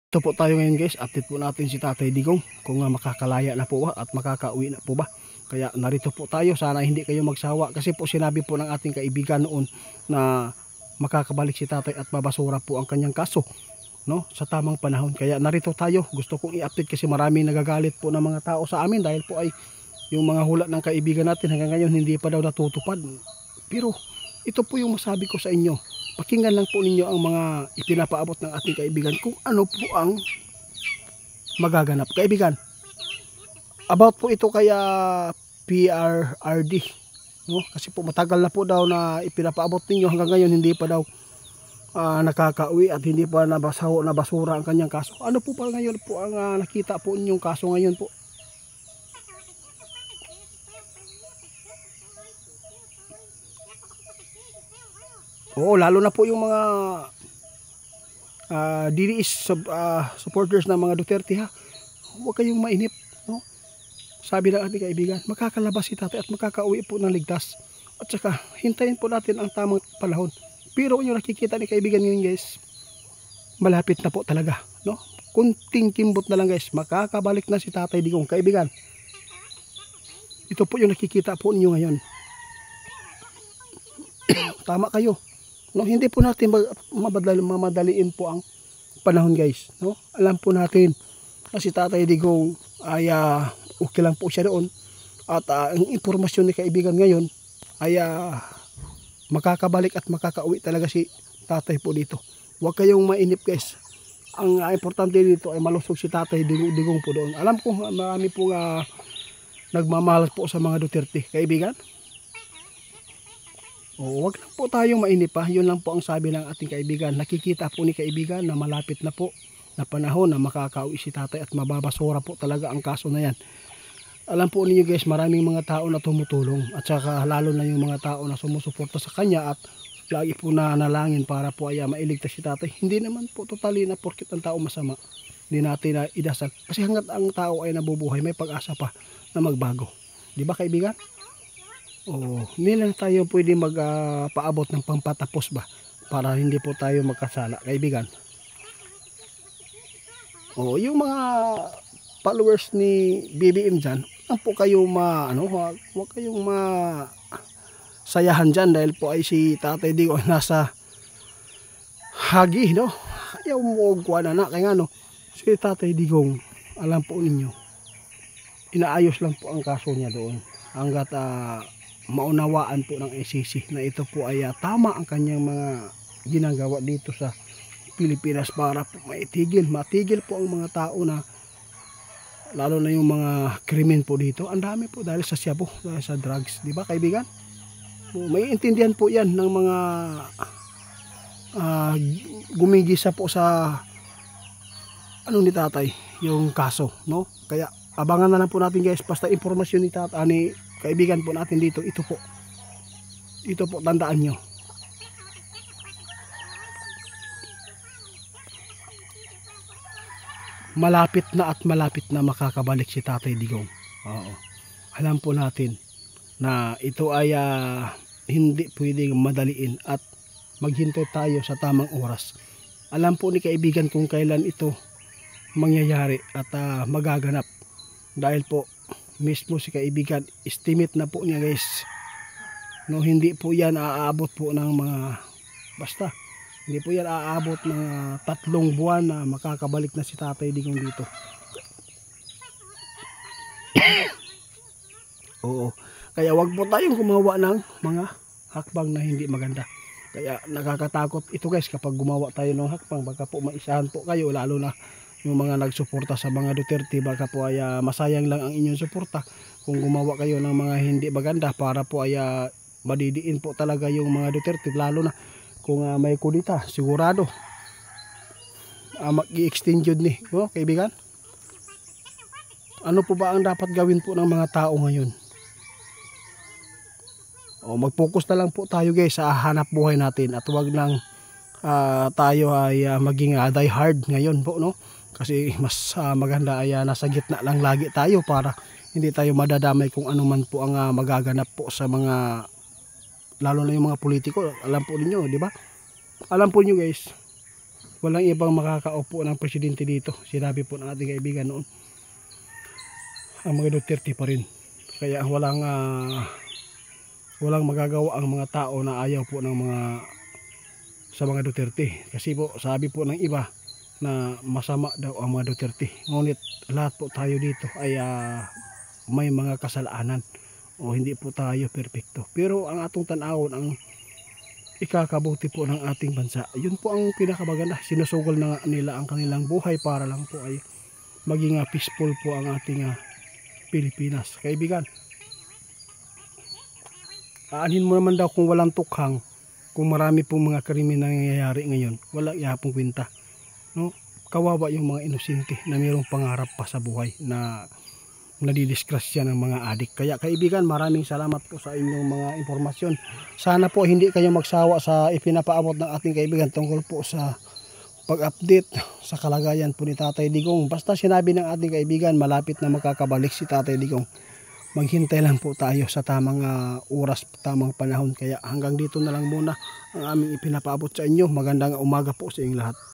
Ito po tayo ngayon guys, update po natin si Tatay Digong kung makakalaya na po ba at makakauwi na po ba. Kaya narito po tayo, sana hindi kayo magsawa kasi po sinabi po ng ating kaibigan noon na makakabalik si Tatay at mabasura po ang kanyang kaso, no, sa tamang panahon. Kaya narito tayo, gusto kong i-update kasi maraming nagagalit po ng mga tao sa amin dahil po ay yung mga hula ng kaibigan natin hanggang ngayon hindi pa daw natutupad. Pero ito po yung masabi ko sa inyo. Pakinggan lang po ninyo ang mga ipinapaabot ng ating kaibigan kung ano po ang magaganap. Kaibigan, about po ito kaya PRRD, no? Kasi po matagal na po daw na ipinapaabot ninyo hanggang ngayon hindi pa daw nakakauwi at hindi pa nabasura ang kanyang kaso. Ano po pa ngayon po ang nakita po ninyong kaso ngayon po? Oo, lalo na po yung mga DDS supporters ng mga Duterte ha. Huwag kayong mainip, no? Sabi ng ating kaibigan, makakalabas si Tatay at makakauwi po ng ligtas. At saka hintayin po natin ang tamang panahon. Pero yung nakikita ni kaibigan ngayon guys, malapit na po talaga, no? Kunting kimbot na lang guys, makakabalik na si Tatay Digong. Kaibigan, ito po yung nakikita po ninyo ngayon. Tama kayo. No, hindi po natin mamadaliin po ang panahon guys, no? Alam po natin na si Tatay Digong ay okay lang po siya doon at ang impormasyon ni kaibigan ngayon ay makakabalik at makakauwi talaga si Tatay po dito. Huwag kayong mainip guys. Ang importante dito ay malusog si Tatay Digong po doon. Alam ko marami po nagmamahal po sa mga Duterte, kaibigan. Huwag lang po tayong mainip pa. Yun lang po ang sabi ng ating kaibigan. Nakikita po ni kaibigan na malapit na po na panahon na makakauwi si Tatay at mababasura po talaga ang kaso na yan. Alam po ninyo guys, maraming mga tao na tumutulong at saka lalo na yung mga tao na sumusuporta sa kanya at lagi po na nalangin para po ay mailigtas si Tatay. Hindi naman po totally na porket ang tao masama, hindi natin na idasal. Kasi hanggat ang tao ay nabubuhay, may pag-asa pa na magbago. Di ba kaibigan? Hindi lang tayo pwede magpaabot ng pampatapos ba para hindi po tayo magkasala, kaibigan. Yung mga followers ni BBM dyan, huwag po kayo huwag kayong sayahan dyan dahil po ay si Tatay Digong nasa hagi, no? Ayaw mo kuha na kaya nga, no? Si Tatay Digong, alam po ninyo, inaayos lang po ang kaso niya doon hanggat maunawaan po ng ICC na ito po ay tama ang kanyang mga ginagawa dito sa Pilipinas para po matigil po ang mga tao na lalo na yung mga krimen po dito. Ang dami po dahil sa shabu, dahil sa drugs, di ba kaibigan? May intindihan po yan ng mga gumigisa po sa ni Tatay yung kaso, no? Kaya abangan na lang po natin guys, basta impormasyon ni Tatay ni kaibigan po natin dito, ito po tandaan nyo. Malapit na makakabalik si Tatay Digong. Alam po natin na ito ay hindi pwedeng madaliin at maghintay tayo sa tamang oras. Alam po ni kaibigan kung kailan ito mangyayari at magaganap dahil po mismo si kaibigan estimate na po niya guys, no? Hindi po yan aabot po ng mga basta, hindi po yan aabot ng 3 buwan na makakabalik na si Tatay Digong dito. Kaya wag po tayong gumawa ng mga hakbang na hindi maganda. Kaya nakakatakot ito guys kapag gumawa tayo ng hakbang, baka po maisahan po kayo, lalo na yung mga nagsuporta sa mga Duterte, baka po ay masayang lang ang inyong suporta kung gumawa kayo ng mga hindi maganda para po ay madidiin po talaga yung mga Duterte, lalo na kung may kudita, sigurado mag-i-extend yun ni, kaibigan. Ano po ba ang dapat gawin po ng mga tao ngayon? Mag-focus na lang po tayo guys sa hanap buhay natin at wag lang tayo ay maging die hard ngayon po, no? Kasi mas maganda ay nasa gitna lang lagi tayo para hindi tayo madadamay kung ano man po ang magaganap po sa mga, lalo na yung mga politiko. Alam po ninyo, di ba? Alam po niyo guys, walang ibang makakaupo ng presidente dito. Sinabi po ng ating kaibigan noon, ang mga Duterte pa rin. Kaya walang magagawa ang mga tao na ayaw po ng sa mga Duterte. Kasi po sabi po ng iba na masama daw ang mga Duterte. Ngunit lahat po tayo dito ay may mga kasalanan o hindi po tayo perpekto. Pero ang atong tanawon, ang ikakabuti po ng ating bansa, yun po ang pinakamaganda. Sinusugal na nga nila ang kanilang buhay para lang po ay maging peaceful po ang ating Pilipinas. Kaibigan, aanhin mo naman daw kung walang tukhang, kung marami pong mga krimen nangyayari ngayon, wala yapong kwenta, no? Kawawa yung mga inosente na mayroong pangarap pa sa buhay na nadidisgrasya ng mga adik. Kaya kaibigan, maraming salamat po sa inyong mga impormasyon. Sana po hindi kayo magsawa sa ipinapaabot ng ating kaibigan tungkol po sa pag-update sa kalagayan po ni Tatay Digong. Basta sinabi ng ating kaibigan, malapit na makakabalik si Tatay Digong. Maghintay lang po tayo sa tamang oras, tamang panahon. Kaya hanggang dito na lang muna ang aming ipinapaabot sa inyo. Magandang umaga po sa inyong lahat.